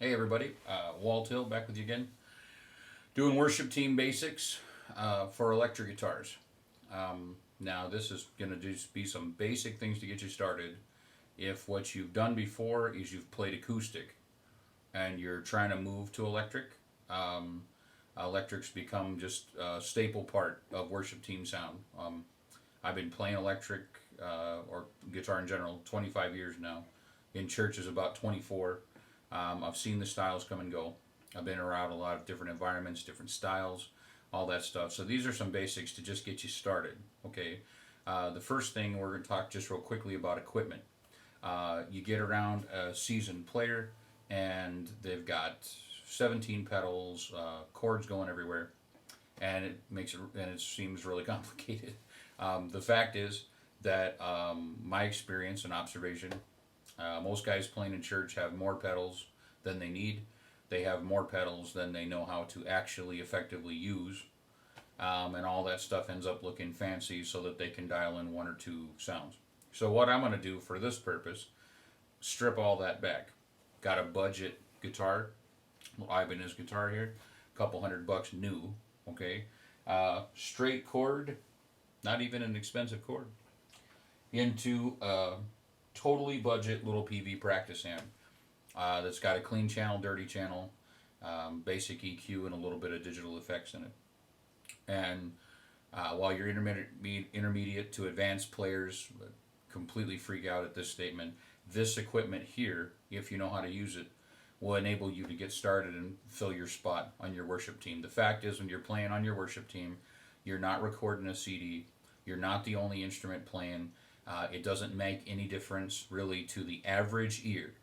Hey everybody, Walt Hill back with you again, doing worship team basics for electric guitars. Now this is going to just be some basic things to get you started. If what you've done before is you've played acoustic and you're trying to move to electric, um, electrics become just a staple part of worship team sound. I've been playing electric or guitar in general 25 years now. In churches about 24. I've seen the styles come and go. I've been around a lot of different environments, different styles, all that stuff. So these are some basics to just get you started. Okay. The first thing we're going to talk just real quickly about equipment. You get around a seasoned player, and they've got 17 pedals, chords going everywhere, and it seems really complicated. The fact is that my experience and observation, most guys playing in church have more pedals than they need. They have more pedals than they know how to actually effectively use. And all that stuff ends up looking fancy so that they can dial in one or two sounds. So, what I'm going to do for this purpose, strip all that back. Got a budget guitar, Ibanez guitar here, a couple $100 new, okay? Straight chord, not even an expensive chord, into totally budget little PV practice amp that's got a clean channel, dirty channel, basic EQ, and a little bit of digital effects in it. And while your intermediate to advanced players completely freak out at this statement, this equipment here, if you know how to use it, will enable you to get started and fill your spot on your worship team. The fact is, when you're playing on your worship team, you're not recording a CD. You're not the only instrument playing. It doesn't make any difference really to the average ear.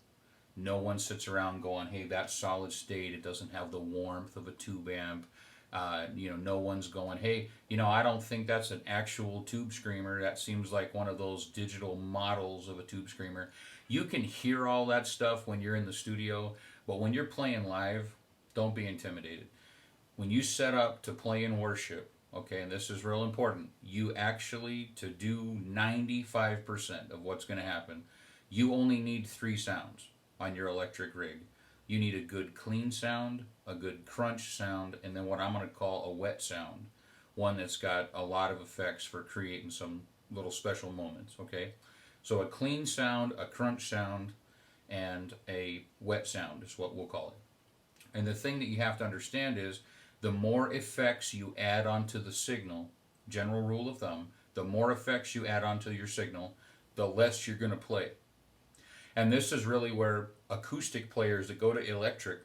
No one sits around going, "Hey, that's solid state. It doesn't have the warmth of a tube amp." No one's going, "Hey, I don't think that's an actual tube screamer. That seems like one of those digital models of a tube screamer." You can hear all that stuff when you're in the studio, but when you're playing live, don't be intimidated. When you set up to play in worship, okay, and this is real important, you actually, to do 95% of what's going to happen, you only need three sounds on your electric rig. You need a good clean sound, a good crunch sound, and then what I'm going to call a wet sound. One that's got a lot of effects for creating some little special moments, okay? So a clean sound, a crunch sound, and a wet sound is what we'll call it. And the thing that you have to understand is the more effects you add onto the signal, general rule of thumb, the more effects you add onto your signal, the less you're going to play. And this is really where acoustic players that go to electric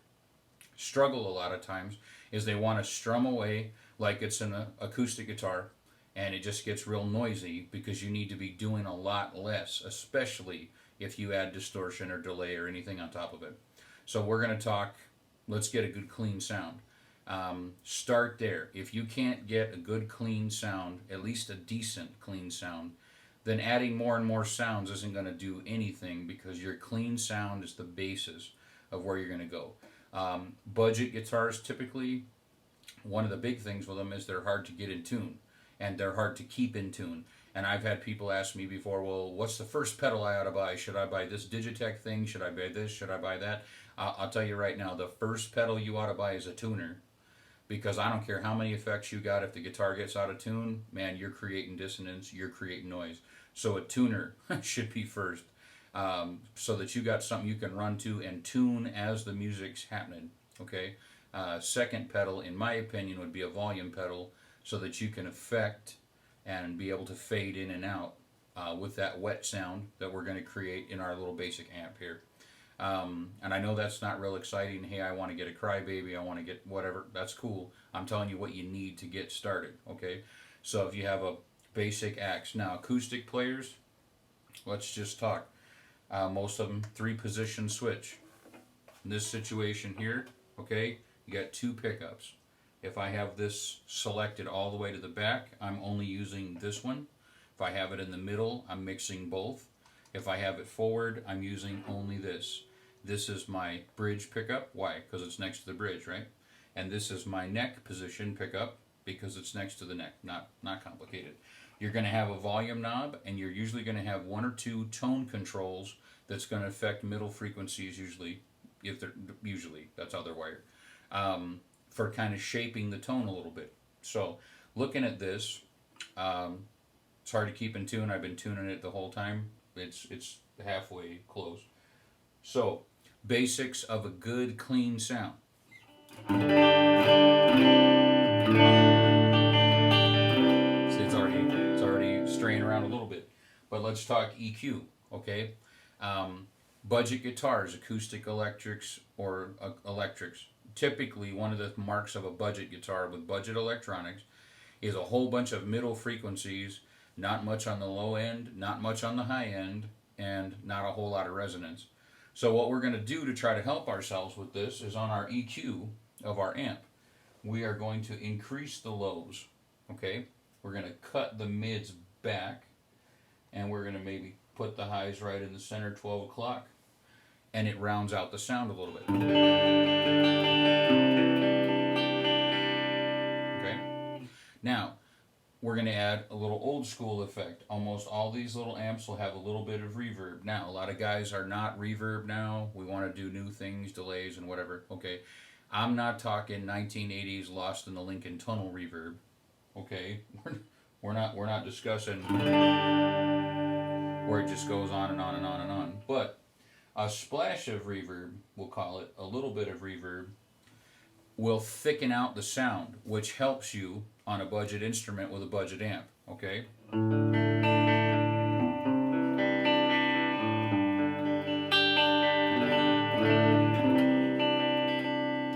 struggle a lot of times, is they want to strum away like it's an acoustic guitar, and it just gets real noisy because you need to be doing a lot less, especially if you add distortion or delay or anything on top of it. So we're going to talk, let's get a good clean sound. Start there. If you can't get a good clean sound, at least a decent clean sound, then adding more and more sounds isn't going to do anything, because your clean sound is the basis of where you're going to go. Budget guitars, typically, one of the big things with them is they're hard to get in tune, and they're hard to keep in tune. And I've had people ask me before, well, what's the first pedal I ought to buy? Should I buy this Digitech thing? Should I buy this? Should I buy that? I'll tell you right now, the first pedal you ought to buy is a tuner, because I don't care how many effects you got, if the guitar gets out of tune, man, you're creating dissonance, you're creating noise. So a tuner should be first, so that you got something you can run to and tune as the music's happening. Okay. Second pedal, in my opinion, would be a volume pedal, so that you can affect and be able to fade in and out with that wet sound that we're going to create in our little basic amp here. And I know that's not real exciting. Hey, I want to get a crybaby, I want to get whatever. That's cool. I'm telling you what you need to get started. Okay. So if you have a basic axe. Now, acoustic players, let's just talk. Most of them, three position switch. In this situation here, okay, you got two pickups. If I have this selected all the way to the back, I'm only using this one. If I have it in the middle, I'm mixing both. If I have it forward, I'm using only this. This is my bridge pickup. Why? Because it's next to the bridge, right? And this is my neck position pickup, because it's next to the neck. Not complicated. You're going to have a volume knob, and you're usually going to have one or two tone controls that's going to affect middle frequencies, usually if they're usually that's how they're wired, for kind of shaping the tone a little bit. So looking at this, it's hard to keep in tune. I've been tuning it the whole time. It's halfway close. So basics of a good clean sound. See, it's already straying around a little bit, but let's talk EQ. Okay, budget guitars, acoustic electrics or electrics. Typically, one of the marks of a budget guitar with budget electronics is a whole bunch of middle frequencies, not much on the low end, not much on the high end, and not a whole lot of resonance. So what we're going to do to try to help ourselves with this is on our EQ of our amp, we are going to increase the lows, okay? We're going to cut the mids back, and we're going to maybe put the highs right in the center, 12 o'clock, and it rounds out the sound a little bit. Okay? Now, we're going to add a little old school effect. Almost all these little amps will have a little bit of reverb. Now, a lot of guys are not reverb now. We want to do new things, delays, and whatever. Okay, I'm not talking 1980s Lost in the Lincoln Tunnel reverb. Okay, we're not discussing where it just goes on and on and on and on. But a splash of reverb, we'll call it, a little bit of reverb, will thicken out the sound, which helps you on a budget instrument with a budget amp, okay?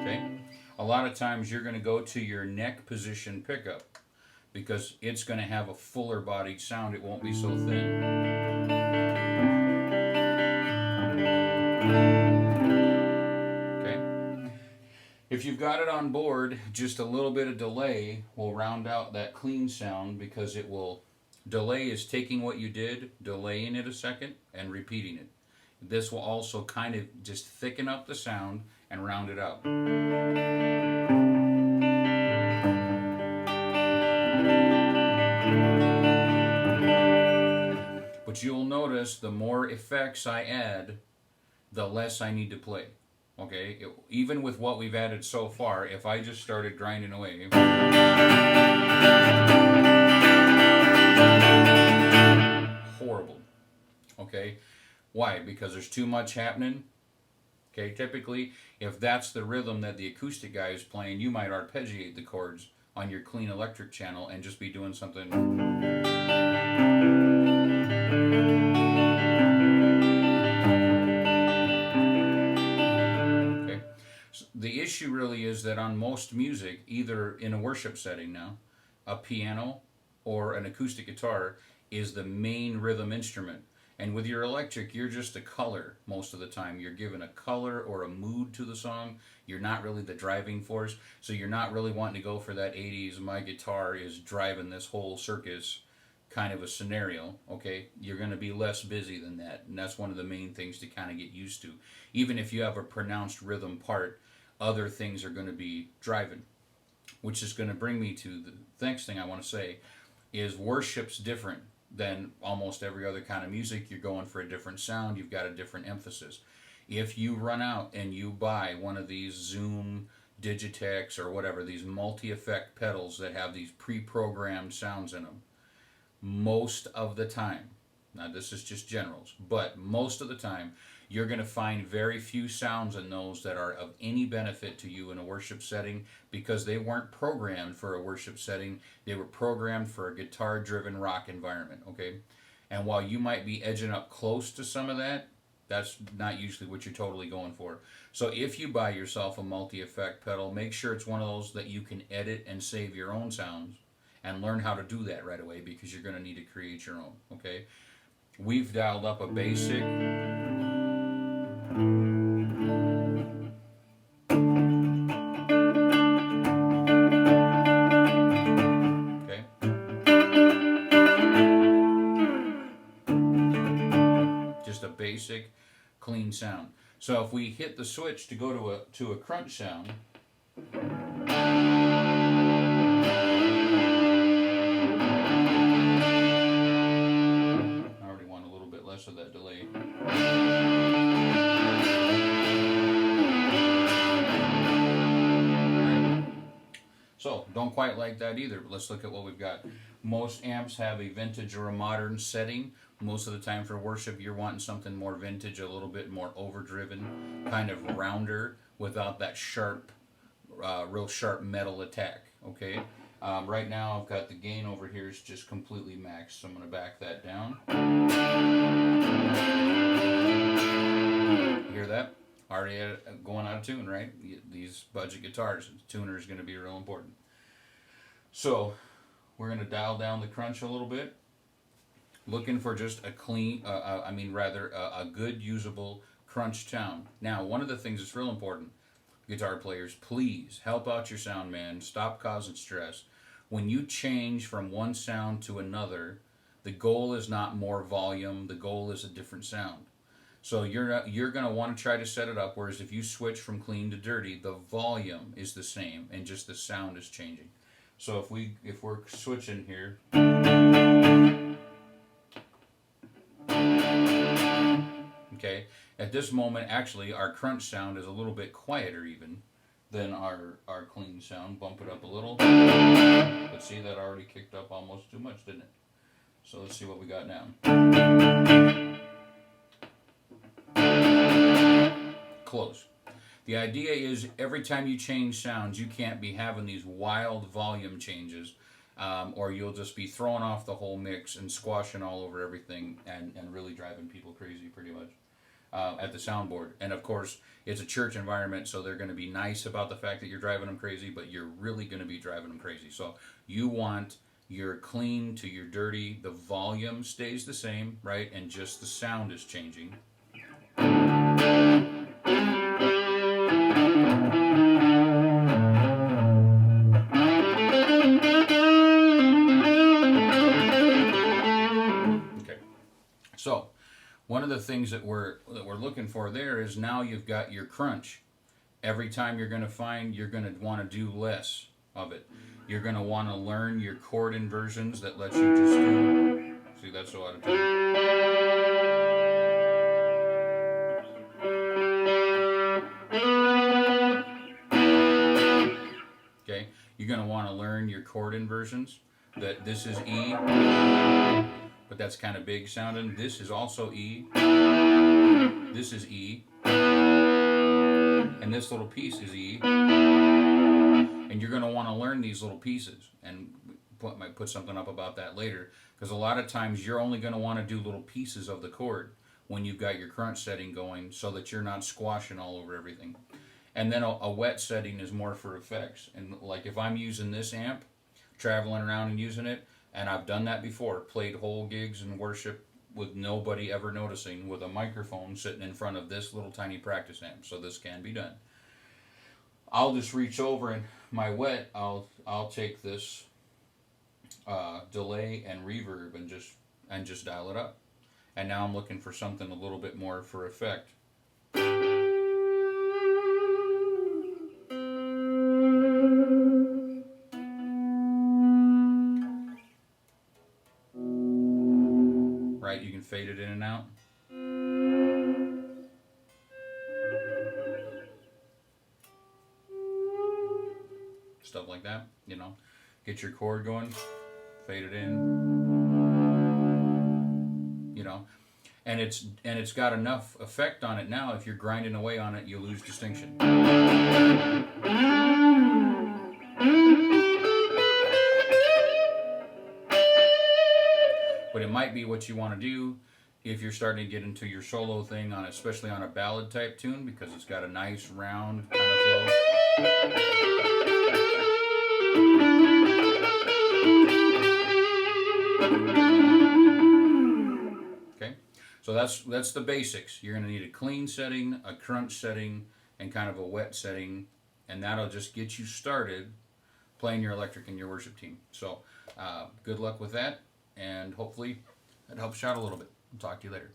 Okay? A lot of times you're going to go to your neck position pickup because it's going to have a fuller bodied sound. It won't be so thin. If you've got it on board, just a little bit of delay will round out that clean sound because it will, delay is taking what you did, delaying it a second, and repeating it. This will also kind of just thicken up the sound and round it out. But you'll notice the more effects I add, the less I need to play. Okay, even with what we've added so far, if I just started grinding away, horrible. Okay, why? Because there's too much happening. Okay, typically, if that's the rhythm that the acoustic guy is playing, you might arpeggiate the chords on your clean electric channel and just be doing something. The issue really is that on most music, either in a worship setting now, a piano or an acoustic guitar is the main rhythm instrument. And with your electric, you're just a color most of the time. You're given a color or a mood to the song. You're not really the driving force. So you're not really wanting to go for that 80s, my guitar is driving this whole circus kind of a scenario, okay? You're going to be less busy than that. And that's one of the main things to kind of get used to. Even if you have a pronounced rhythm part, other things are going to be driving, which is going to bring me to the next thing I want to say is worship's different than almost every other kind of music. You're going for a different sound. You've got a different emphasis. If you run out and you buy one of these Zoom Digitex or whatever, these multi-effect pedals that have these pre-programmed sounds in them, most of the time, now this is just generals, but most of the time, you're going to find very few sounds in those that are of any benefit to you in a worship setting because they weren't programmed for a worship setting. They were programmed for a guitar-driven rock environment, okay? And while you might be edging up close to some of that, that's not usually what you're totally going for. So if you buy yourself a multi-effect pedal, make sure it's one of those that you can edit and save your own sounds and learn how to do that right away because you're going to need to create your own, okay? We've dialed up a basic. Okay. Just a basic, clean sound. So if we hit the switch to go to a crunch sound, I already want a little bit less of that delay. So don't quite like that either, but let's look at what we've got. Most amps have a vintage or a modern setting. Most of the time for worship, you're wanting something more vintage, a little bit more overdriven, kind of rounder, without that sharp, real sharp metal attack. Okay. Right now, I've got the gain over here is just completely maxed, so I'm going to back that down. You hear that? Already going out of tune, right? These budget guitars, the tuner is going to be real important. So we're going to dial down the crunch a little bit. Looking for just a clean, a good usable crunch sound. Now, one of the things that's real important, guitar players, please help out your sound man. Stop causing stress. When you change from one sound to another, the goal is not more volume. The goal is a different sound. So you're going to want to try to set it up, whereas if you switch from clean to dirty, the volume is the same and just the sound is changing. So if we're switching here, okay, at this moment actually our crunch sound is a little bit quieter even than our clean sound. Bump it up a little. But see, that already kicked up almost too much, didn't it? So let's see what we got now. Close. The idea is every time you change sounds, you can't be having these wild volume changes, or you'll just be throwing off the whole mix and squashing all over everything and really driving people crazy pretty much at the soundboard. And of course, it's a church environment, so they're going to be nice about the fact that you're driving them crazy, but you're really going to be driving them crazy. So you want your clean to your dirty. The volume stays the same, right? And just the sound is changing. So, one of the things that we're looking for there is now you've got your crunch. Every time you're going to want to do less of it. You're going to want to learn your chord inversions that let you just do. See, that's so out of tune. Okay, you're going to want to learn your chord inversions. That this is E. But that's kind of big sounding. This is also E. This is E. And this little piece is E. And you're going to want to learn these little pieces. And might put something up about that later. Because a lot of times you're only going to want to do little pieces of the chord when you've got your crunch setting going so that you're not squashing all over everything. And then a wet setting is more for effects. And like if I'm using this amp, traveling around and using it, and I've done that before, played whole gigs in worship with nobody ever noticing, with a microphone sitting in front of this little tiny practice amp. So this can be done. I'll just reach over and my wet, I'll take this delay and reverb and just dial it up. And now I'm looking for something a little bit more for effect. Right, you can fade it in and out. Stuff like that, you know. Get your chord going, fade it in. You know. And it's got enough effect on it now, if you're grinding away on it, you lose distinction. But it might be what you want to do if you're starting to get into your solo thing, on especially on a ballad type tune, because it's got a nice round kind of flow. Okay, so that's the basics. You're going to need a clean setting, a crunch setting, and kind of a wet setting, and that'll just get you started playing your electric in your worship team. So good luck with that. And hopefully that helps you out a little bit. I'll talk to you later.